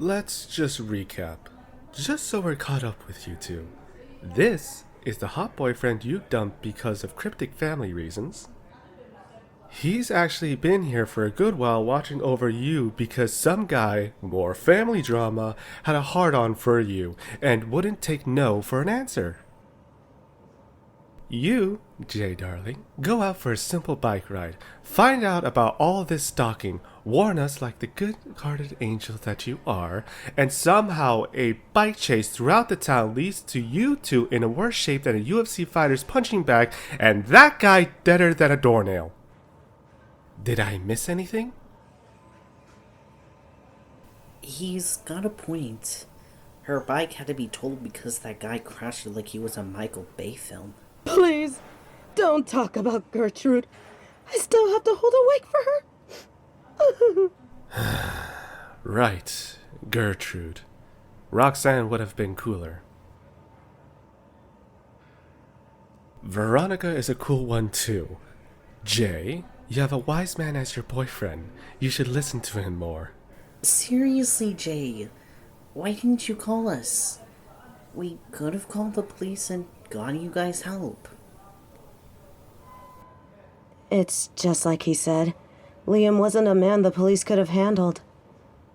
Let's just recap, just so we're caught up with you two. This is the hot boyfriend you dumped because of cryptic family reasons. He's actually been here for a good while watching over you because some guy, more family drama, had a hard-on for you and wouldn't take no for an answer. You, Jay darling, go out for a simple bike ride, find out about all this stalking, warn us like the good-hearted angel that you are, and somehow a bike chase throughout the town leads to you two in a worse shape than a UFC fighter's punching bag, and that guy deader than a doornail. Did I miss anything? He's got a point. Her bike had to be totaled because that guy crashed it like he was a Michael Bay film. Please, don't talk about Gertrude. I still have to hold awake for her. Right, Gertrude. Roxanne would have been cooler. Veronica is a cool one too. Jay, you have a wise man as your boyfriend. You should listen to him more. Seriously, Jay, why didn't you call us? We could have called the police and gotten you guys help. It's just like he said. Liam wasn't a man the police could have handled.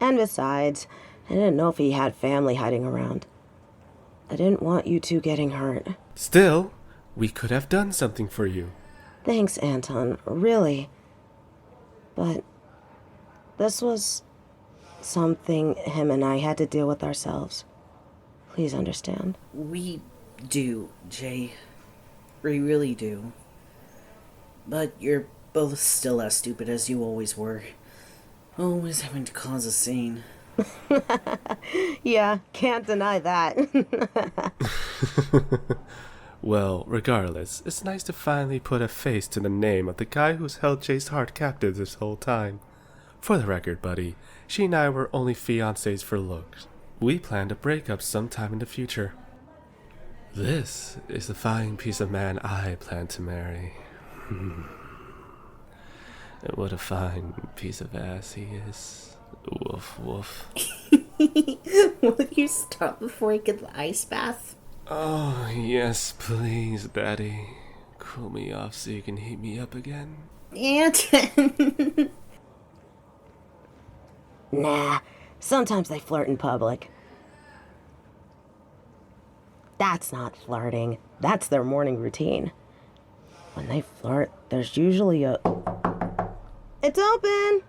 And besides, I didn't know if he had family hiding around. I didn't want you two getting hurt. Still, we could have done something for you. Thanks, Anton, really. But this was something him and I had to deal with ourselves. Please understand. We do, Jay. We really do. But you're both still as stupid as you always were. Always having to cause a scene. Yeah, can't deny that. Well, regardless, it's nice to finally put a face to the name of the guy who's held Jay's heart captive this whole time. For the record, buddy, she and I were only fiancés for looks. We plan to break up sometime in the future. This is the fine piece of man I plan to marry. And what a fine piece of ass he is. Woof woof. Will you stop before I get the ice bath? Oh, yes, please, Daddy. Cool me off so you can heat me up again. Anton! Nah, sometimes they flirt in public. That's not flirting. That's their morning routine. When they flirt, there's usually a... It's open!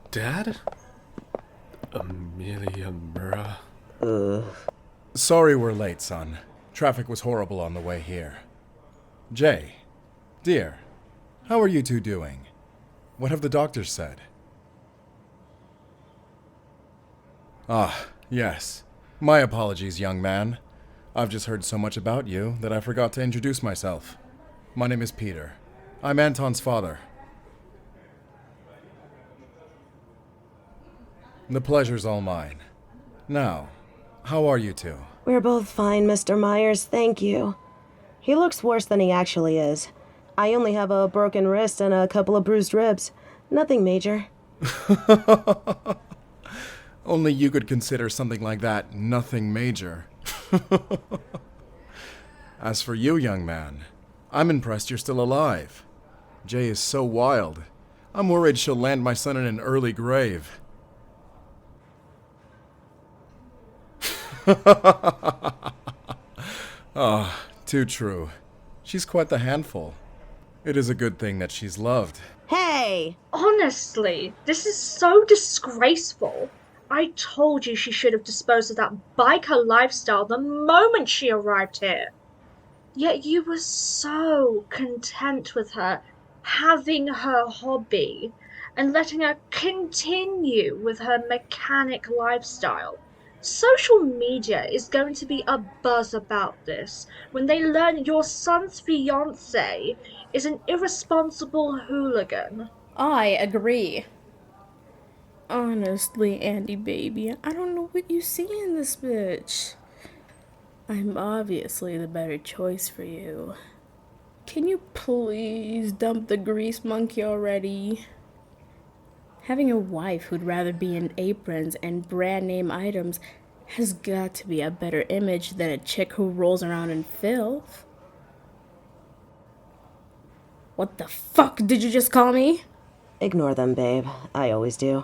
Dad? Amelia Murrah? Sorry we're late, son. Traffic was horrible on the way here. Jay, dear, how are you two doing? What have the doctors said? Ah, yes. My apologies, young man. I've just heard so much about you that I forgot to introduce myself. My name is Peter. I'm Anton's father. The pleasure's all mine. Now, how are you two? We're both fine, Mr. Myers, thank you. He looks worse than he actually is. I only have a broken wrist and a couple of bruised ribs. Nothing major. Only you could consider something like that nothing major. As for you, young man, I'm impressed you're still alive. Jay is so wild. I'm worried she'll land my son in an early grave. Ah, too true. She's quite the handful. It is a good thing that she's loved. Hey! Honestly, this is so disgraceful. I told you she should have disposed of that biker lifestyle the moment she arrived here. Yet you were so content with her having her hobby and letting her continue with her mechanic lifestyle. Social media is going to be a buzz about this when they learn your son's fiancé is an irresponsible hooligan. I agree. Honestly, Andy baby, I don't know what you see in this bitch. I'm obviously the better choice for you. Can you please dump the grease monkey already? Having a wife who'd rather be in aprons and brand name items has got to be a better image than a chick who rolls around in filth. What the fuck did you just call me? Ignore them, babe. I always do.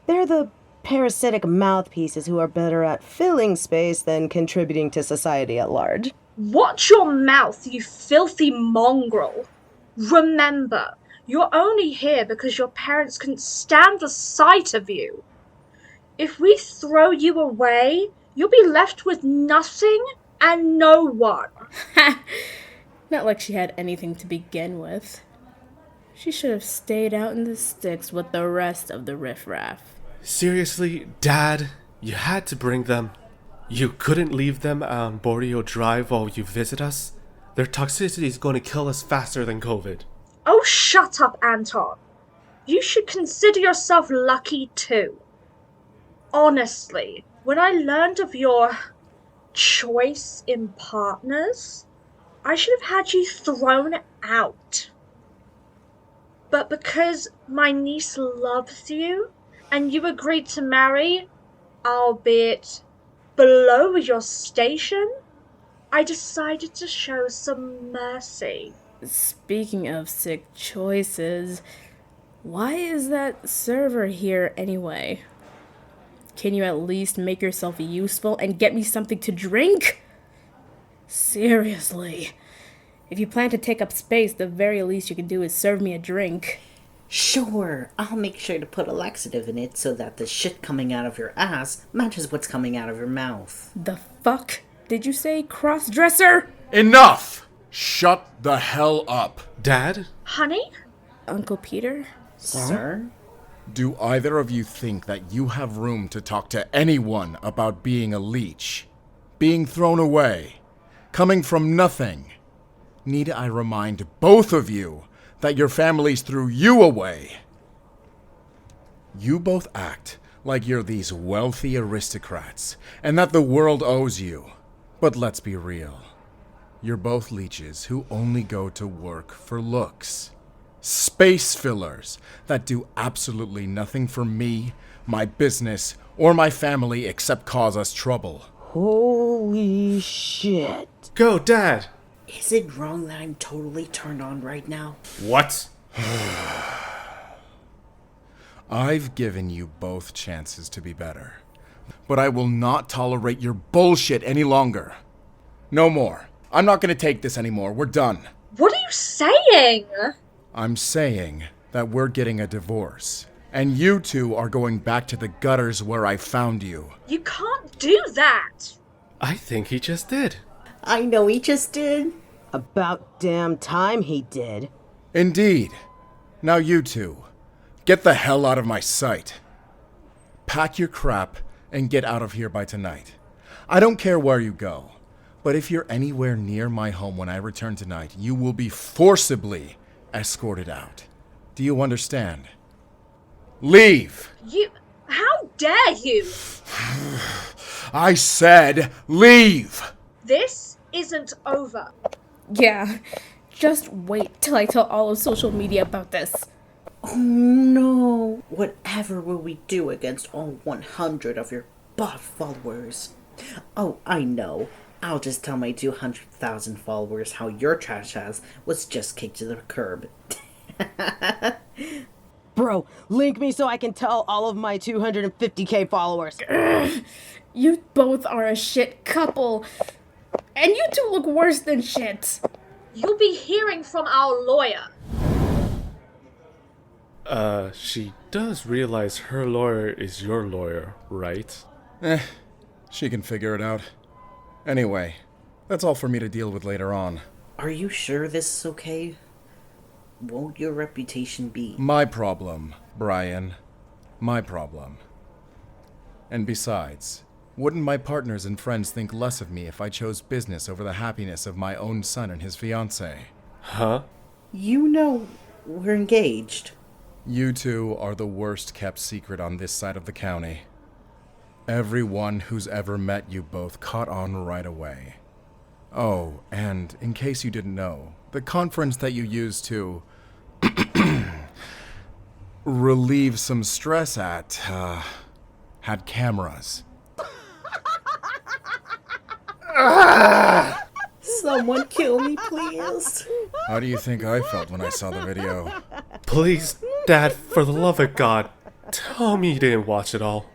They're the parasitic mouthpieces who are better at filling space than contributing to society at large. Watch your mouth, you filthy mongrel. Remember, you're only here because your parents couldn't stand the sight of you. If we throw you away, you'll be left with nothing and no one. Not like she had anything to begin with. She should have stayed out in the sticks with the rest of the riffraff. Seriously, Dad? You had to bring them. You couldn't leave them on Borneo Drive while you visit us? Their toxicity is going to kill us faster than COVID. Oh, shut up, Anton. You should consider yourself lucky too. Honestly, when I learned of your choice in partners, I should have had you thrown out. But because my niece loves you, and you agreed to marry, albeit below your station, I decided to show some mercy. Speaking of sick choices, why is that server here anyway? Can you at least make yourself useful and get me something to drink? Seriously. If you plan to take up space, the very least you can do is serve me a drink. Sure, I'll make sure to put a laxative in it so that the shit coming out of your ass matches what's coming out of your mouth. The fuck? Did you say cross-dresser? Enough! Shut the hell up. Dad? Honey? Uncle Peter? Sir? Do either of you think that you have room to talk to anyone about being a leech? Being thrown away? Coming from nothing? Need I remind both of you that your families threw you away? You both act like you're these wealthy aristocrats and that the world owes you. But let's be real. You're both leeches who only go to work for looks. Space fillers that do absolutely nothing for me, my business, or my family except cause us trouble. Holy shit. Go, Dad! Is it wrong that I'm totally turned on right now? What? I've given you both chances to be better, but I will not tolerate your bullshit any longer. No more. I'm not going to take this anymore. We're done. What are you saying? I'm saying that we're getting a divorce, and you two are going back to the gutters where I found you. You can't do that. I think he just did. I know he just did. About damn time he did. Indeed. Now you two, get the hell out of my sight. Pack your crap and get out of here by tonight. I don't care where you go, but if you're anywhere near my home when I return tonight, you will be forcibly escorted out. Do you understand? Leave! You... How dare you? I said leave! This isn't over. Yeah, just wait till I tell all of social media about this. Oh no. Whatever will we do against all 100 of your bot followers? Oh, I know. I'll just tell my 200,000 followers how your trash ass was just kicked to the curb. Bro, link me so I can tell all of my 250k followers. You both are a shit couple. And you two look worse than shit. You'll be hearing from our lawyer. She does realize her lawyer is your lawyer, right? She can figure it out. Anyway, that's all for me to deal with later on. Are you sure this is okay? Won't your reputation be? My problem, Brian. My problem. And besides, wouldn't my partners and friends think less of me if I chose business over the happiness of my own son and his fiancée? Huh? You know, we're engaged. You two are the worst kept secret on this side of the county. Everyone who's ever met you both caught on right away. Oh, and in case you didn't know, the conference that you used to relieve some stress at had cameras. Someone kill me, please. How do you think I felt when I saw the video? Please, Dad, for the love of God, tell me you didn't watch it all.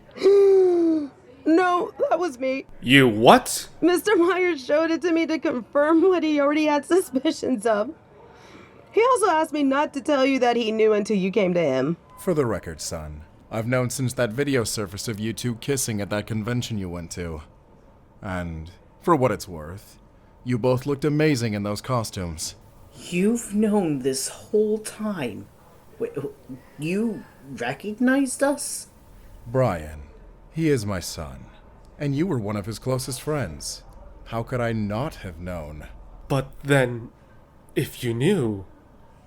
No, that was me. You what? Mr. Myers showed it to me to confirm what he already had suspicions of. He also asked me not to tell you that he knew until you came to him. For the record, son, I've known since that video surfaced of you two kissing at that convention you went to. And, for what it's worth, you both looked amazing in those costumes. You've known this whole time. Wait, you recognized us? Bryan, he is my son, and you were one of his closest friends. How could I not have known? But then, if you knew,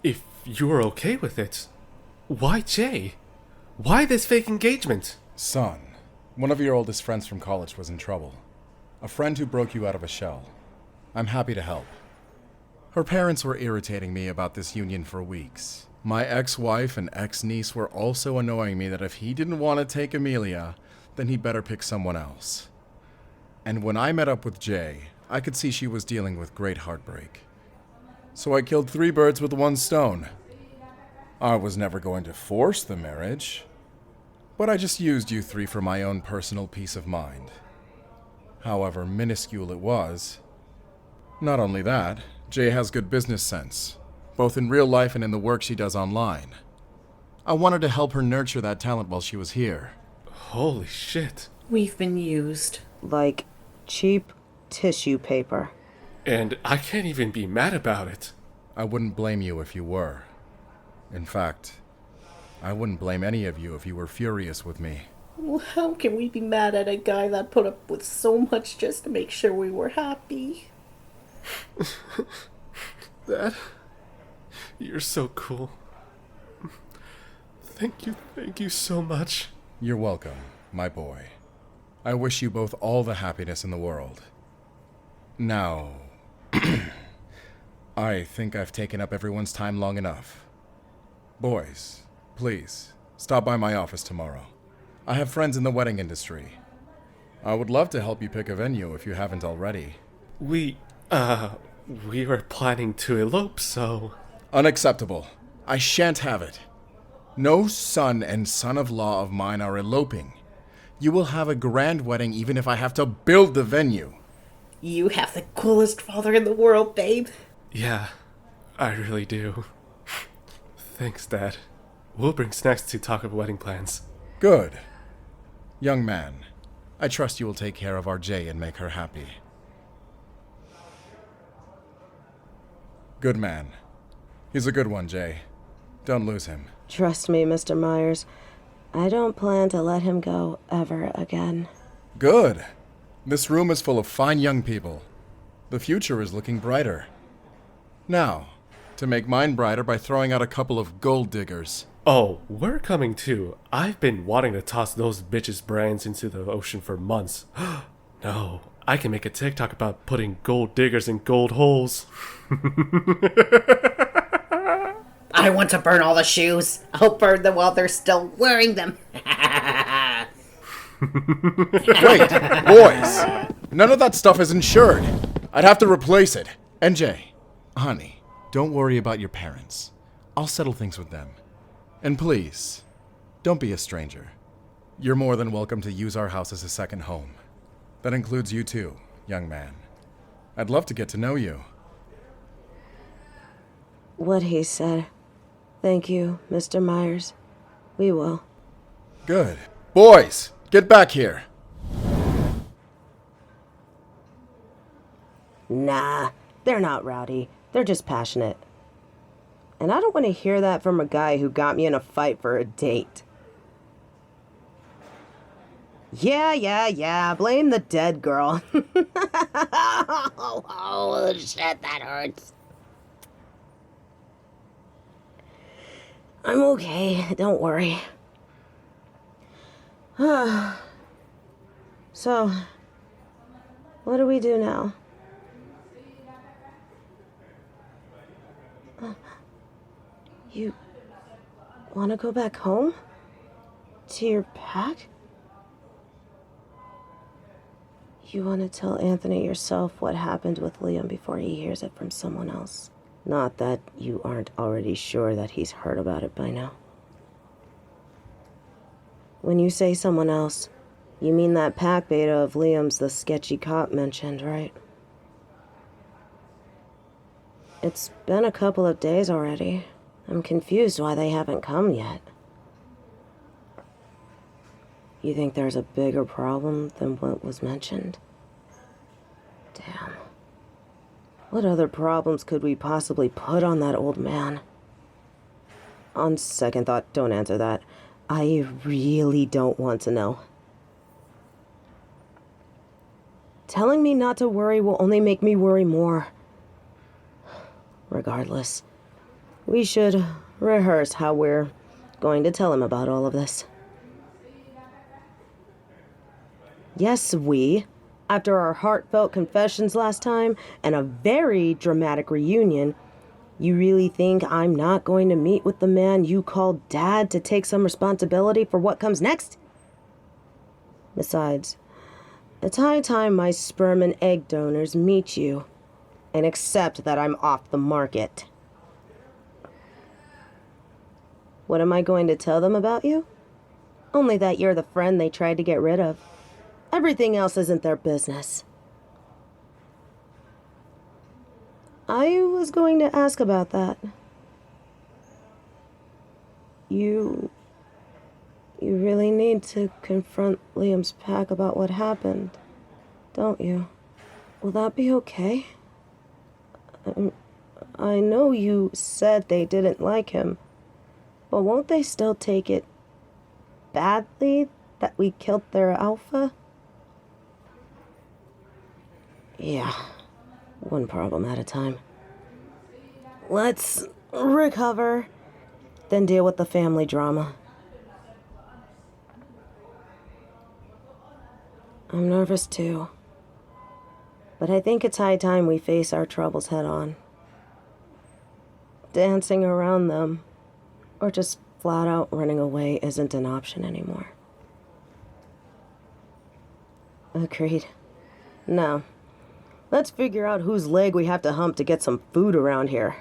if you were okay with it, why Jay? Why this fake engagement? Son, one of your oldest friends from college was in trouble. A friend who broke you out of a shell. I'm happy to help. Her parents were irritating me about this union for weeks. My ex-wife and ex-niece were also annoying me that if he didn't want to take Amelia, then he better pick someone else. And when I met up with Jay, I could see she was dealing with great heartbreak. So I killed 3 birds with 1 stone. I was never going to force the marriage, but I just used you 3 for my own personal peace of mind. However minuscule it was. Not only that, Jay has good business sense, both in real life and in the work she does online. I wanted to help her nurture that talent while she was here. Holy shit. We've been used. Like cheap tissue paper. And I can't even be mad about it. I wouldn't blame you if you were. In fact, I wouldn't blame any of you if you were furious with me. Well, how can we be mad at a guy that put up with so much just to make sure we were happy? Dad, you're so cool. Thank you so much. You're welcome, my boy. I wish you both all the happiness in the world. Now, I think I've taken up everyone's time long enough. Boys, please, stop by my office tomorrow. I have friends in the wedding industry. I would love to help you pick a venue if you haven't already. We were planning to elope, so... Unacceptable. I shan't have it. No son and son-in-law of mine are eloping. You will have a grand wedding even if I have to build the venue. You have the coolest father in the world, babe. Yeah, I really do. Thanks, Dad. We'll bring snacks to talk about wedding plans. Good. Young man, I trust you will take care of our Jay and make her happy. Good man. He's a good one, Jay. Don't lose him. Trust me, Mr. Myers. I don't plan to let him go ever again. Good. This room is full of fine young people. The future is looking brighter. Now, to make mine brighter by throwing out a couple of gold diggers. Oh, we're coming too. I've been wanting to toss those bitches' brains into the ocean for months. No, I can make a TikTok about putting gold diggers in gold holes. I want to burn all the shoes. I'll burn them while they're still wearing them. Wait, boys! None of that stuff is insured. I'd have to replace it. And Jay, honey, don't worry about your parents. I'll settle things with them. And please, don't be a stranger. You're more than welcome to use our house as a second home. That includes you too, young man. I'd love to get to know you. What he said. Thank you, Mr. Myers. We will. Good. Boys, get back here. Nah, they're not rowdy. They're just passionate. And I don't want to hear that from a guy who got me in a fight for a date. Yeah, blame the dead girl. Oh, shit, that hurts. I'm okay, don't worry. So, what do we do now? You want to go back home? To your pack? You want to tell Anthony yourself what happened with Liam before he hears it from someone else. Not that you aren't already sure that he's heard about it by now. When you say someone else, you mean that pack beta of Liam's the sketchy cop mentioned, right? It's been a couple of days already. I'm confused why they haven't come yet. You think there's a bigger problem than what was mentioned? Damn. What other problems could we possibly put on that old man? On second thought, don't answer that. I really don't want to know. Telling me not to worry will only make me worry more. Regardless, we should rehearse how we're going to tell him about all of this. Yes, after our heartfelt confessions last time and a very dramatic reunion, you really think I'm not going to meet with the man you call Dad to take some responsibility for what comes next? Besides, it's high time my sperm and egg donors meet you and accept that I'm off the market. What am I going to tell them about you? Only that you're the friend they tried to get rid of. Everything else isn't their business. I was going to ask about that. You really need to confront Liam's pack about what happened, don't you? Will that be okay? I know you said they didn't like him, but won't they still take it badly that we killed their alpha? Yeah, one problem at a time. Let's recover, then deal with the family drama. I'm nervous too, but I think it's high time we face our troubles head on. Dancing around them, or just flat out running away isn't an option anymore. Agreed. Now, let's figure out whose leg we have to hump to get some food around here.